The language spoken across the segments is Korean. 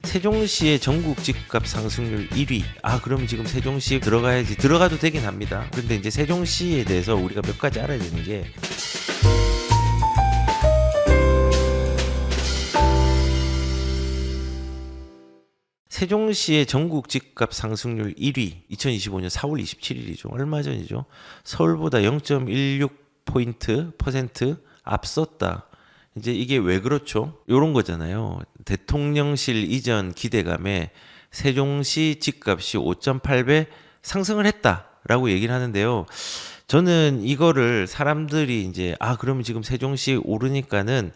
세종시의 전국 집값 상승률 1위. 그럼 지금 세종시에 들어가야지. 들어가도 되긴 합니다. 근데 이제 세종시에 대해서 우리가 몇 가지 알아야 되는 게, 세종시의 전국 집값 상승률 1위 2025년 4월 27일이죠. 얼마 전이죠. 서울보다 0.16% 앞섰다. 이제 이게 왜 그렇죠? 요런 거잖아요. 대통령실 이전 기대감에 세종시 집값이 5.8배 상승을 했다라고 얘기를 하는데요. 저는 이거를 사람들이 이제 그러면 지금 세종시 오르니까는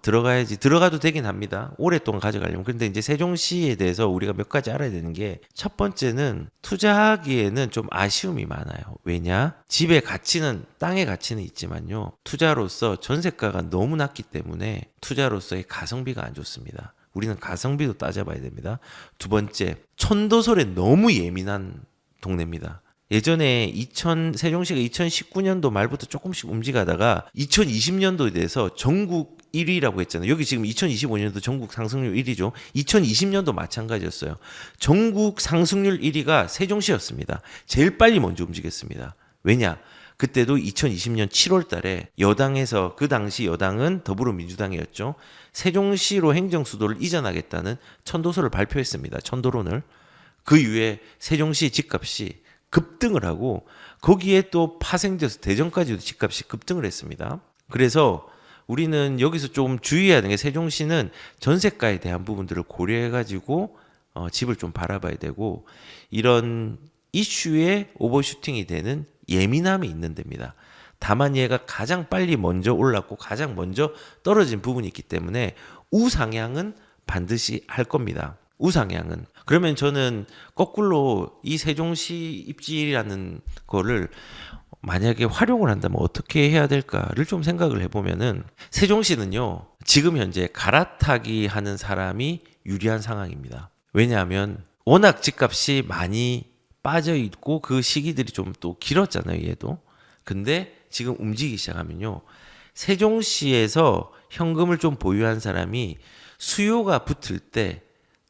들어가야지. 들어가도 되긴 합니다. 오랫동안 가져가려면. 그런데 이제 세종시에 대해서 우리가 몇 가지 알아야 되는 게, 첫 번째는 투자하기에는 좀 아쉬움이 많아요. 왜냐? 집의 가치는, 땅의 가치는 있지만요, 투자로서 전세가가 너무 낮기 때문에 투자로서의 가성비가 안 좋습니다. 우리는 가성비도 따져봐야 됩니다. 두 번째, 촌도설에 너무 예민한 동네입니다. 예전에 세종시가 2019년도 말부터 조금씩 움직이다가 2020년도에 대해서 전국 1위라고 했잖아요. 여기 지금 2025년도 전국 상승률 1위죠. 2020년도 마찬가지였어요. 전국 상승률 1위가 세종시였습니다. 제일 빨리 먼저 움직였습니다. 왜냐? 그때도 2020년 7월 달에 여당에서, 그 당시 여당은 더불어민주당이었죠. 세종시로 행정수도를 이전하겠다는 천도서를 발표했습니다. 천도론을. 그 이후에 세종시 집값이 급등을 하고, 거기에 또 파생돼서 대전까지도 집값이 급등을 했습니다. 그래서 우리는 여기서 좀 주의해야 되는 게, 세종시는 전세가에 대한 부분들을 고려해가지고 집을 좀 바라봐야 되고, 이런 이슈에 오버슈팅이 되는 예민함이 있는 데입니다. 다만 얘가 가장 빨리 먼저 올랐고 가장 먼저 떨어진 부분이 있기 때문에 우상향은 반드시 할 겁니다. 우상향은. 그러면 저는 거꾸로 이 세종시 입지라는 거를 만약에 활용을 한다면 어떻게 해야 될까를 좀 생각을 해보면은, 세종시는요, 지금 현재 갈아타기 하는 사람이 유리한 상황입니다. 왜냐하면 워낙 집값이 많이 빠져 있고 그 시기들이 좀 또 길었잖아요, 얘도. 근데 지금 움직이기 시작하면요, 세종시에서 현금을 좀 보유한 사람이 수요가 붙을 때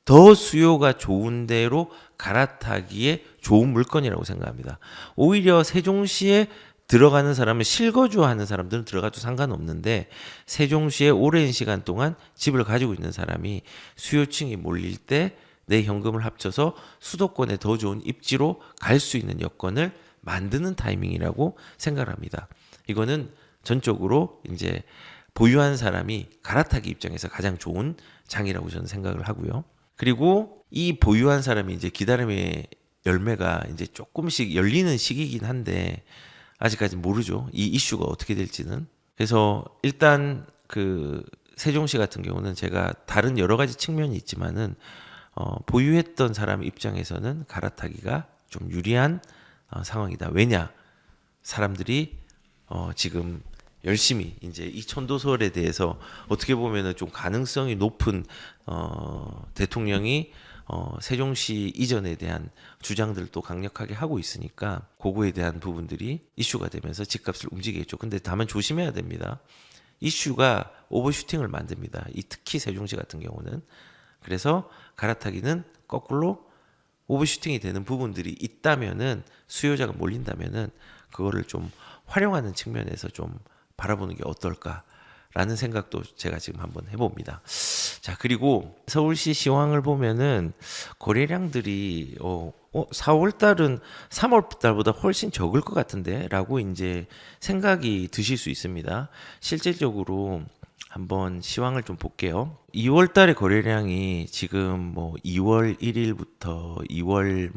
더 수요가 좋은 데로 갈아타기에 좋은 물건이라고 생각합니다. 오히려 세종시에 들어가는 사람은, 실거주하는 사람들은 들어가도 상관없는데, 세종시에 오랜 시간 동안 집을 가지고 있는 사람이 수요층이 몰릴 때 내 현금을 합쳐서 수도권에 더 좋은 입지로 갈 수 있는 여건을 만드는 타이밍이라고 생각합니다. 이거는 전적으로 이제 보유한 사람이 갈아타기 입장에서 가장 좋은 장이라고 저는 생각을 하고요. 그리고 이 보유한 사람이 이제 기다림의 열매가 이제 조금씩 열리는 시기이긴 한데, 아직까지 모르죠. 이 이슈가 어떻게 될지는. 그래서 일단 그 세종시 같은 경우는 제가 다른 여러 가지 측면이 있지만은 보유했던 사람 입장에서는 갈아타기가 좀 유리한 상황이다. 왜냐? 사람들이 지금 열심히 이제 이 천도설에 대해서 어떻게 보면은 좀 가능성이 높은 대통령이 세종시 이전에 대한 주장들도 강력하게 하고 있으니까, 그거에 대한 부분들이 이슈가 되면서 집값을 움직이겠죠. 근데 다만 조심해야 됩니다. 이슈가 오버슈팅을 만듭니다. 특히 세종시 같은 경우는. 그래서 갈아타기는 거꾸로 오버슈팅이 되는 부분들이 있다면은, 수요자가 몰린다면은 그거를 좀 활용하는 측면에서 좀 바라보는 게 어떨까라는 생각도 제가 지금 한번 해봅니다. 자, 그리고 서울시 시황을 보면은 거래량들이 4월 달은 3월 달보다 훨씬 적을 것 같은데 라고 이제 생각이 드실 수 있습니다. 실질적으로 한번 시황을 좀 볼게요. 2월 달의 거래량이 지금 2월 1일부터 2월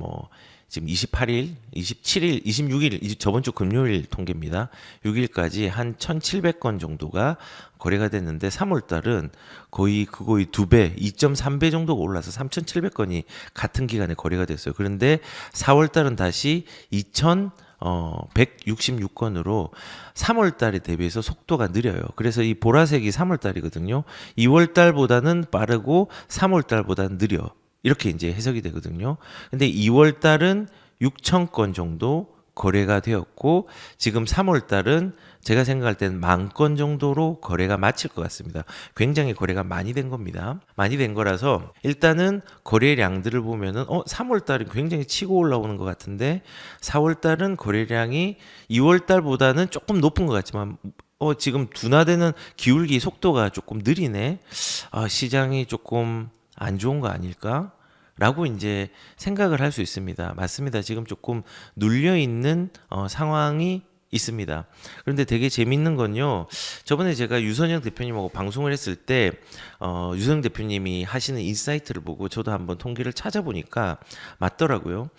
지금 28일, 27일, 26일, 저번 주 금요일 통계입니다. 6일까지 한 1,700건 정도가 거래가 됐는데, 3월 달은 거의 2배, 2.3배 정도가 올라서 3,700건이 같은 기간에 거래가 됐어요. 그런데 4월 달은 다시 2,166건으로 3월 달에 대비해서 속도가 느려요. 그래서 이 보라색이 3월 달이거든요. 2월 달보다는 빠르고 3월 달보다는 느려. 이렇게 이제 해석이 되거든요. 근데 2월 달은 6,000건 정도 거래가 되었고 지금 3월 달은 제가 생각할 때는 10,000건 정도로 거래가 마칠 것 같습니다. 굉장히 거래가 많이 된 겁니다. 많이 된 거라서 일단은 거래량들을 보면은 3월 달은 굉장히 치고 올라오는 것 같은데 4월 달은 거래량이 2월 달보다는 조금 높은 것 같지만 지금 둔화되는 기울기 속도가 조금 느리네. 시장이 조금 안 좋은 거 아닐까? 라고 이제 생각을 할 수 있습니다. 맞습니다. 지금 조금 눌려 있는 상황이 있습니다. 그런데 되게 재밌는 건요. 저번에 제가 유선영 대표님하고 방송을 했을 때 유선영 대표님이 하시는 인사이트를 보고 저도 한번 통계를 찾아보니까 맞더라고요.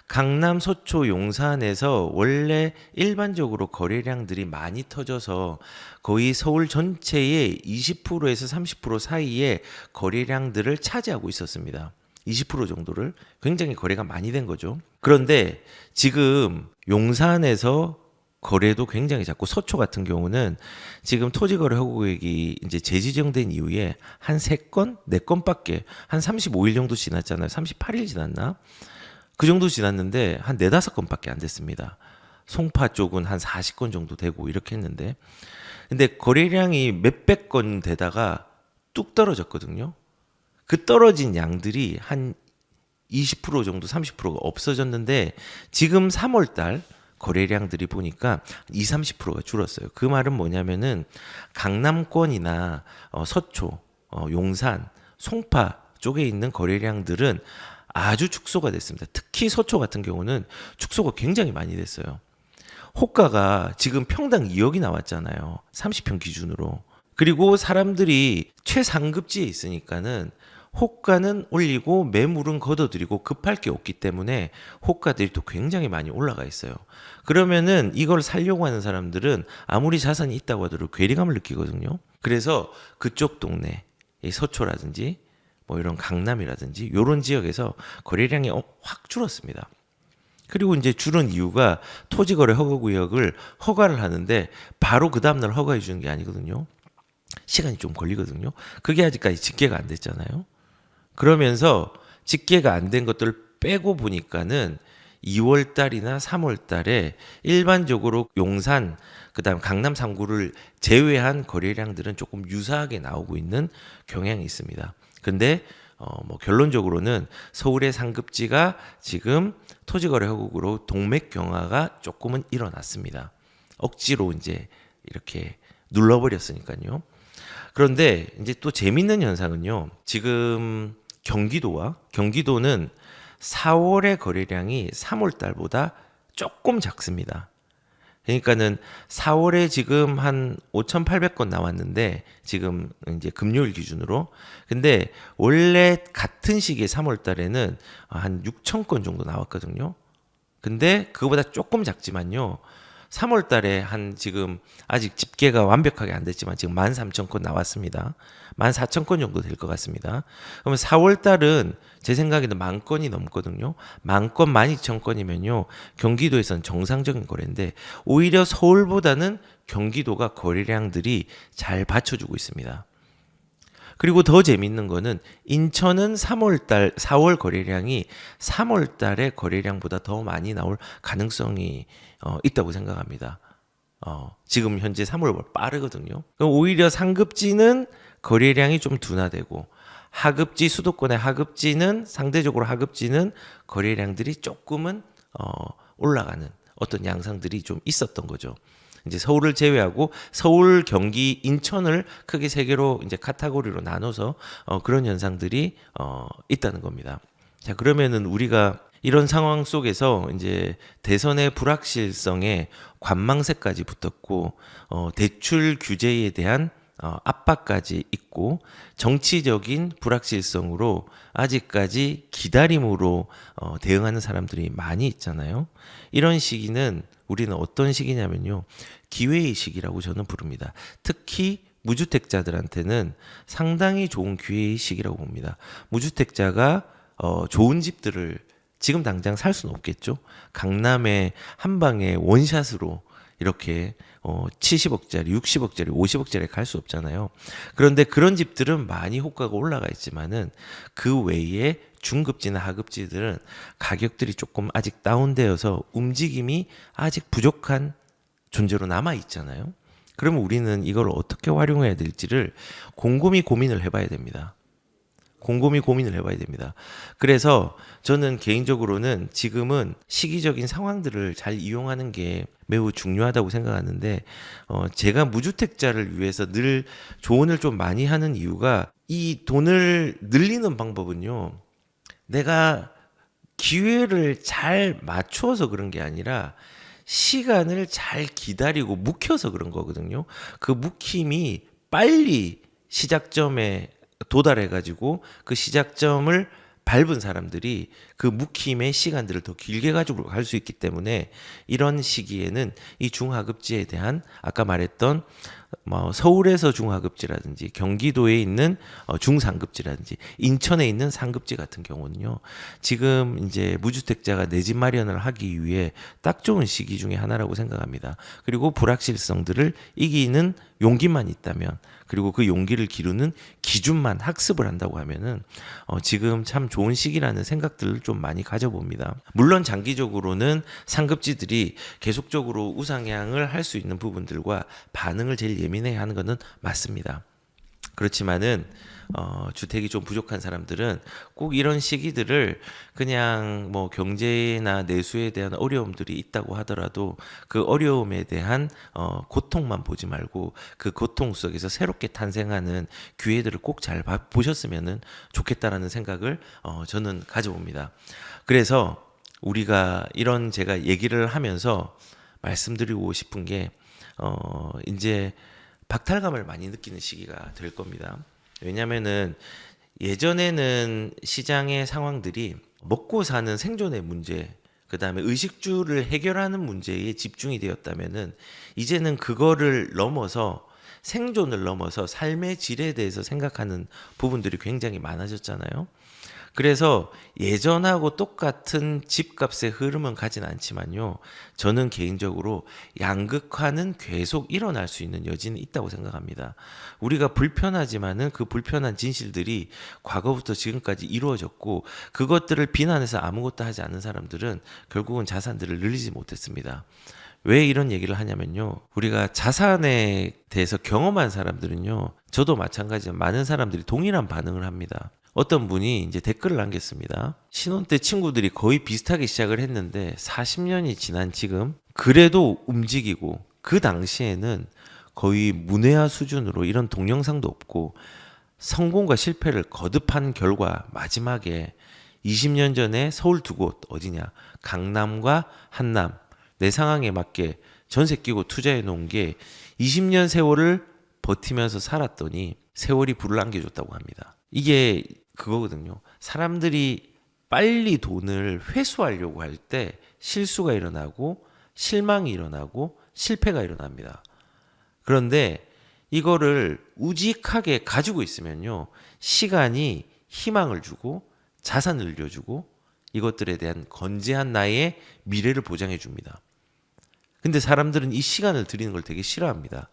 강남, 서초, 용산에서 원래 일반적으로 거래량들이 많이 터져서 거의 서울 전체의 20%에서 30% 사이의 거래량들을 차지하고 있었습니다. 20% 정도를 굉장히 거래가 많이 된 거죠. 그런데 지금 용산에서 거래도 굉장히 작고 서초 같은 경우는 지금 토지거래 허가구역이 이제 재지정된 이후에 한 3건, 4건밖에 한 35일 정도 지났잖아요. 38일 지났나? 그 정도 지났는데 한 4, 5건밖에 안 됐습니다. 송파 쪽은 한 40건 정도 되고 이렇게 했는데 근데 거래량이 몇백 건 되다가 뚝 떨어졌거든요. 그 떨어진 양들이 한 20% 정도 30%가 없어졌는데 지금 3월 달 거래량들이 보니까 20, 30%가 줄었어요. 그 말은 뭐냐면은 강남권이나 서초, 용산, 송파 쪽에 있는 거래량들은 아주 축소가 됐습니다. 특히 서초 같은 경우는 축소가 굉장히 많이 됐어요. 호가가 지금 평당 2억이 나왔잖아요. 30평 기준으로. 그리고 사람들이 최상급지에 있으니까는 호가는 올리고 매물은 걷어들이고 급할 게 없기 때문에 호가들이 또 굉장히 많이 올라가 있어요. 그러면은 이걸 살려고 하는 사람들은 아무리 자산이 있다고 하더라도 괴리감을 느끼거든요. 그래서 그쪽 동네, 이 서초라든지 뭐 이런 강남이라든지 이런 지역에서 거래량이 확 줄었습니다. 그리고 이제 줄은 이유가 토지거래 허가구역을 허가를 하는데 바로 그 다음날 허가해 주는 게 아니거든요. 시간이 좀 걸리거든요. 그게 아직까지 집계가 안 됐잖아요. 그러면서 집계가 안 된 것들을 빼고 보니까는 2월 달이나 3월 달에 일반적으로 용산 그다음 강남 3구를 제외한 거래량들은 조금 유사하게 나오고 있는 경향이 있습니다. 근데 뭐 결론적으로는 서울의 상급지가 지금 토지거래 허국으로 동맥경화가 조금은 일어났습니다. 억지로 이제 이렇게 눌러버렸으니까요. 그런데 이제 또 재밌는 현상은요. 지금 경기도는 4월의 거래량이 3월 달보다 조금 작습니다. 그러니까는 4월에 지금 한 5,800건 나왔는데 지금 이제 금요일 기준으로 근데 원래 같은 시기에 3월 달에는 한 6,000건 정도 나왔거든요. 근데 그거보다 조금 작지만요. 3월 달에 한 지금 아직 집계가 완벽하게 안 됐지만 지금 13,000건 나왔습니다. 14,000건 정도 될 것 같습니다. 그러면 4월 달은 제 생각에는 10,000건이 넘거든요. 10,000건, 12,000건이면요. 경기도에서는 정상적인 거래인데 오히려 서울보다는 경기도가 거래량들이 잘 받쳐주고 있습니다. 그리고 더 재밌는 거는 인천은 4월 거래량이 3월 달의 거래량보다 더 많이 나올 가능성이 있다고 생각합니다. 지금 현재 3월 빠르거든요. 오히려 상급지는 거래량이 좀 둔화되고 하급지 수도권의 하급지는 상대적으로 하급지는 거래량들이 조금은 올라가는 어떤 양상들이 좀 있었던 거죠. 이제 서울을 제외하고 서울, 경기, 인천을 크게 세 개로 이제 카테고리로 나눠서 그런 현상들이 있다는 겁니다. 자, 그러면은 우리가 이런 상황 속에서 이제 대선의 불확실성에 관망세까지 붙었고 대출 규제에 대한 압박까지 있고 정치적인 불확실성으로 아직까지 기다림으로 대응하는 사람들이 많이 있잖아요. 이런 시기는 우리는 어떤 시기냐면요. 기회의 시기라고 저는 부릅니다. 특히 무주택자들한테는 상당히 좋은 기회의 시기라고 봅니다. 무주택자가 좋은 집들을 지금 당장 살 수는 없겠죠. 강남에 한 방에 원샷으로 이렇게 70억짜리, 60억짜리, 50억짜리 갈 수 없잖아요. 그런데 그런 집들은 많이 호가가 올라가 있지만은 그 외에 중급지나 하급지들은 가격들이 조금 아직 다운되어서 움직임이 아직 부족한 존재로 남아 있잖아요. 그러면 우리는 이걸 어떻게 활용해야 될지를 곰곰이 고민을 해봐야 됩니다. 곰곰이 고민을 해봐야 됩니다. 그래서 저는 개인적으로는 지금은 시기적인 상황들을 잘 이용하는 게 매우 중요하다고 생각하는데, 제가 무주택자를 위해서 늘 조언을 좀 많이 하는 이유가, 이 돈을 늘리는 방법은요, 내가 기회를 잘 맞추어서 그런 게 아니라 시간을 잘 기다리고 묵혀서 그런 거거든요. 그 묵힘이 빨리 시작점에 도달해가지고 그 시작점을 밟은 사람들이 그 묵힘의 시간들을 더 길게 가지고 갈 수 있기 때문에, 이런 시기에는 이 중하급지에 대한 아까 말했던 서울에서 중하급지라든지 경기도에 있는 중상급지라든지 인천에 있는 상급지 같은 경우는요, 지금 이제 무주택자가 내 집 마련을 하기 위해 딱 좋은 시기 중에 하나라고 생각합니다. 그리고 불확실성들을 이기는 용기만 있다면, 그리고 그 용기를 기르는 기준만 학습을 한다고 하면은 지금 참 좋은 시기라는 생각들을 좀 많이 가져봅니다. 물론 장기적으로는 상급지들이 계속적으로 우상향을 할 수 있는 부분들과 반응을 제일 예민해야 하는 것은 맞습니다. 그렇지만은 주택이 좀 부족한 사람들은 꼭 이런 시기들을 그냥 뭐 경제나 내수에 대한 어려움들이 있다고 하더라도 그 어려움에 대한 고통만 보지 말고 그 고통 속에서 새롭게 탄생하는 기회들을 꼭 잘 보셨으면 좋겠다라는 생각을 저는 가져봅니다. 그래서 우리가 이런 제가 얘기를 하면서 말씀드리고 싶은 게 이제 박탈감을 많이 느끼는 시기가 될 겁니다. 왜냐면은 예전에는 시장의 상황들이 먹고 사는 생존의 문제, 그 다음에 의식주를 해결하는 문제에 집중이 되었다면은 이제는 그거를 넘어서 생존을 넘어서 삶의 질에 대해서 생각하는 부분들이 굉장히 많아졌잖아요. 그래서 예전하고 똑같은 집값의 흐름은 가진 않지만요, 저는 개인적으로 양극화는 계속 일어날 수 있는 여지는 있다고 생각합니다. 우리가 불편하지만은 그 불편한 진실들이 과거부터 지금까지 이루어졌고, 그것들을 비난해서 아무것도 하지 않은 사람들은 결국은 자산들을 늘리지 못했습니다. 왜 이런 얘기를 하냐면요, 우리가 자산에 대해서 경험한 사람들은요, 저도 마찬가지지만 많은 사람들이 동일한 반응을 합니다. 어떤 분이 이제 댓글을 남겼습니다. 신혼 때 친구들이 거의 비슷하게 시작을 했는데 40년이 지난 지금 그래도 움직이고, 그 당시에는 거의 문외하 수준으로 이런 동영상도 없고 성공과 실패를 거듭한 결과 마지막에 20년 전에 서울 두 곳, 어디냐, 강남과 한남, 내 상황에 맞게 전세 끼고 투자해 놓은 게 20년 세월을 버티면서 살았더니 세월이 불을 안겨줬다고 합니다. 이게 그거거든요. 사람들이 빨리 돈을 회수하려고 할 때 실수가 일어나고 실망이 일어나고 실패가 일어납니다. 그런데 이거를 우직하게 가지고 있으면요, 시간이 희망을 주고 자산을 늘려주고 이것들에 대한 건재한 나의 미래를 보장해 줍니다. 근데 사람들은 이 시간을 들이는 걸 되게 싫어합니다.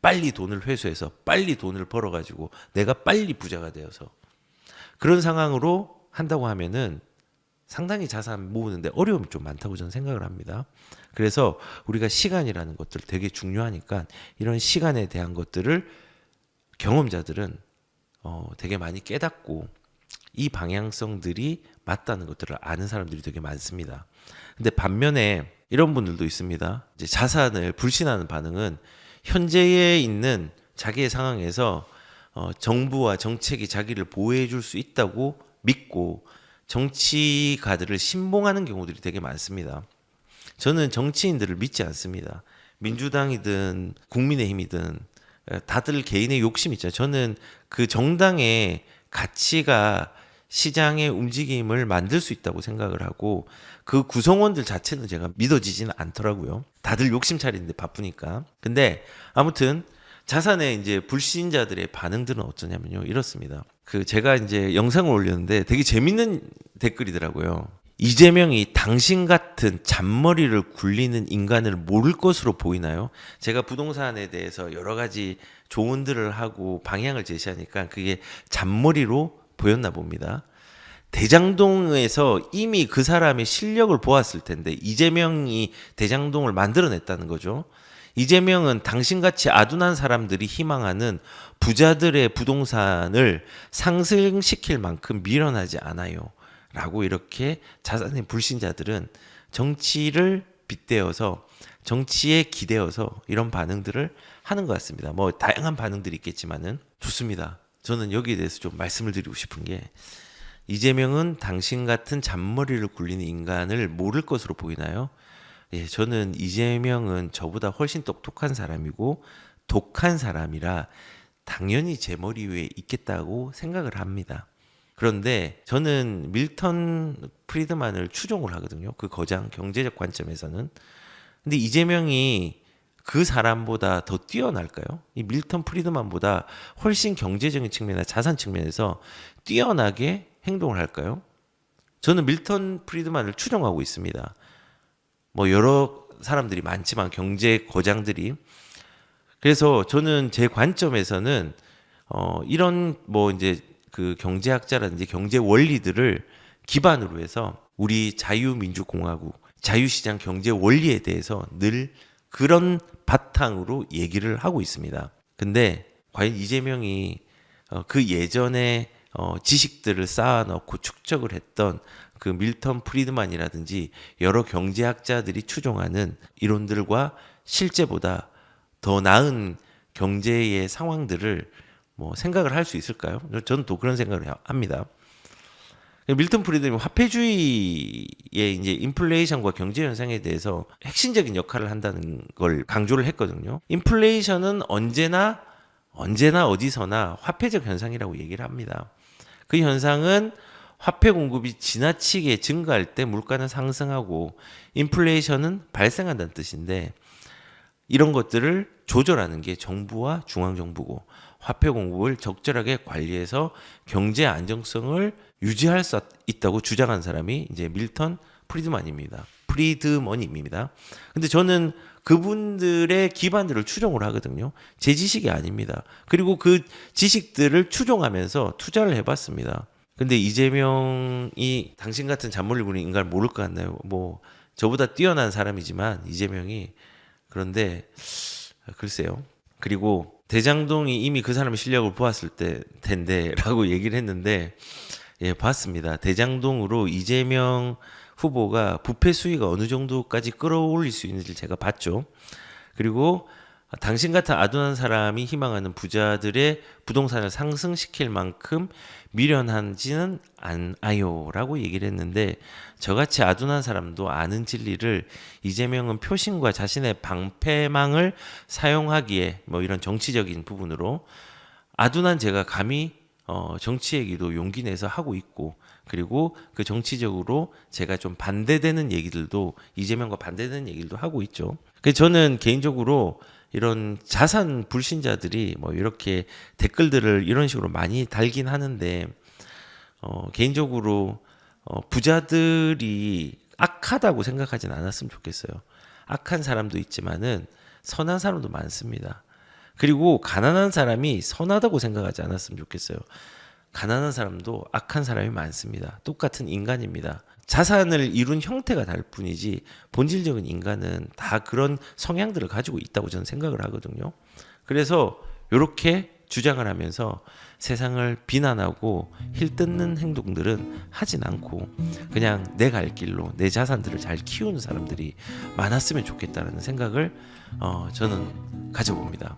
빨리 돈을 회수해서 빨리 돈을 벌어가지고 내가 빨리 부자가 되어서, 그런 상황으로 한다고 하면은 상당히 자산 모으는데 어려움이 좀 많다고 저는 생각을 합니다. 그래서 우리가 시간이라는 것들 되게 중요하니까 이런 시간에 대한 것들을 경험자들은 되게 많이 깨닫고 이 방향성들이 맞다는 것들을 아는 사람들이 되게 많습니다. 근데 반면에 이런 분들도 있습니다. 이제 자산을 불신하는 반응은 현재에 있는 자기의 상황에서 정부와 정책이 자기를 보호해 줄 수 있다고 믿고 정치가들을 신봉하는 경우들이 되게 많습니다. 저는 정치인들을 믿지 않습니다. 민주당이든 국민의힘이든 다들 개인의 욕심이 있잖아요. 저는 그 정당의 가치가 시장의 움직임을 만들 수 있다고 생각을 하고, 그 구성원들 자체는 제가 믿어지지는 않더라고요. 다들 욕심 차리는데 바쁘니까. 근데 아무튼 자산에 이제 불신자들의 반응들은 어쩌냐면요, 이렇습니다. 그 제가 이제 영상을 올렸는데 되게 재밌는 댓글이더라고요. 이재명이 당신 같은 잔머리를 굴리는 인간을 모를 것으로 보이나요? 제가 부동산에 대해서 여러 가지 조언들을 하고 방향을 제시하니까 그게 잔머리로 보였나 봅니다. 대장동에서 이미 그 사람의 실력을 보았을 텐데 이재명이 대장동을 만들어냈다는 거죠. 이재명은 당신같이 아둔한 사람들이 희망하는 부자들의 부동산을 상승시킬 만큼 미련하지 않아요. 라고 이렇게 자산의 불신자들은 정치를 빗대어서 정치에 기대어서 이런 반응들을 하는 것 같습니다. 뭐 다양한 반응들이 있겠지만은 좋습니다. 저는 여기에 대해서 좀 말씀을 드리고 싶은 게 이재명은 당신 같은 잔머리를 굴리는 인간을 모를 것으로 보이나요? 예, 저는 이재명은 저보다 훨씬 똑똑한 사람이고 독한 사람이라 당연히 제 머리 위에 있겠다고 생각을 합니다. 그런데 저는 밀턴 프리드만을 추종을 하거든요. 그 거장 경제적 관점에서는. 근데 이재명이 그 사람보다 더 뛰어날까요? 이 밀턴 프리드만보다 훨씬 경제적인 측면이나 자산 측면에서 뛰어나게 행동을 할까요? 저는 밀턴 프리드만을 추종하고 있습니다. 뭐 여러 사람들이 많지만 경제 거장들이. 그래서 저는 제 관점에서는 이런 뭐 이제 그 경제학자라든지 경제 원리들을 기반으로 해서 우리 자유민주공화국, 자유시장 경제 원리에 대해서 늘 그런 바탕으로 얘기를 하고 있습니다. 근데 과연 이재명이 그 예전에 지식들을 쌓아놓고 축적을 했던 그 밀턴 프리드만이라든지 여러 경제학자들이 추종하는 이론들과 실제보다 더 나은 경제의 상황들을 뭐 생각을 할 수 있을까요? 저는 또 그런 생각을 합니다. 밀턴 프리드man 화폐주의의 이제 인플레이션과 경제 현상에 대해서 핵심적인 역할을 한다는 걸 강조를 했거든요. 인플레이션은 언제나 어디서나 화폐적 현상이라고 얘기를 합니다. 그 현상은 화폐 공급이 지나치게 증가할 때 물가는 상승하고 인플레이션은 발생한다는 뜻인데 이런 것들을 조절하는 게 정부와 중앙정부고 화폐 공급을 적절하게 관리해서 경제 안정성을 유지할 수 있다고 주장한 사람이 이제 밀턴 프리드먼입니다. 근데 저는 그분들의 기반들을 추종을 하거든요. 제 지식이 아닙니다. 그리고 그 지식들을 추종하면서 투자를 해봤습니다. 근데 이재명이 당신 같은 잔머리 굴리는 인간을 모를 것 같나요? 뭐 저보다 뛰어난 사람이지만 이재명이 그런데 글쎄요. 그리고 대장동이 이미 그 사람의 실력을 보았을 텐데라고 얘기를 했는데 예, 봤습니다. 대장동으로 이재명 후보가 부패 수위가 어느 정도까지 끌어올릴 수 있는지 제가 봤죠. 그리고 당신 같은 아둔한 사람이 희망하는 부자들의 부동산을 상승시킬 만큼 미련하지는 않아요라고 얘기를 했는데 저같이 아둔한 사람도 아는 진리를 이재명은 표심과 자신의 방패망을 사용하기에 뭐 이런 정치적인 부분으로 아둔한 제가 감히 정치 얘기도 용기 내서 하고 있고 그리고 그 정치적으로 제가 좀 반대되는 얘기들도 이재명과 반대되는 얘기들도 하고 있죠. 그래서 저는 개인적으로 이런 자산 불신자들이 뭐 이렇게 댓글들을 이런 식으로 많이 달긴 하는데 개인적으로 부자들이 악하다고 생각하진 않았으면 좋겠어요. 악한 사람도 있지만은 선한 사람도 많습니다. 그리고 가난한 사람이 선하다고 생각하지 않았으면 좋겠어요. 가난한 사람도 악한 사람이 많습니다. 똑같은 인간입니다. 자산을 이룬 형태가 다를 뿐이지 본질적인 인간은 다 그런 성향들을 가지고 있다고 저는 생각을 하거든요. 그래서 이렇게 주장을 하면서 세상을 비난하고 힐뜯는 행동들은 하진 않고 그냥 내 갈 길로 내 자산들을 잘 키우는 사람들이 많았으면 좋겠다는 생각을 저는 가져봅니다.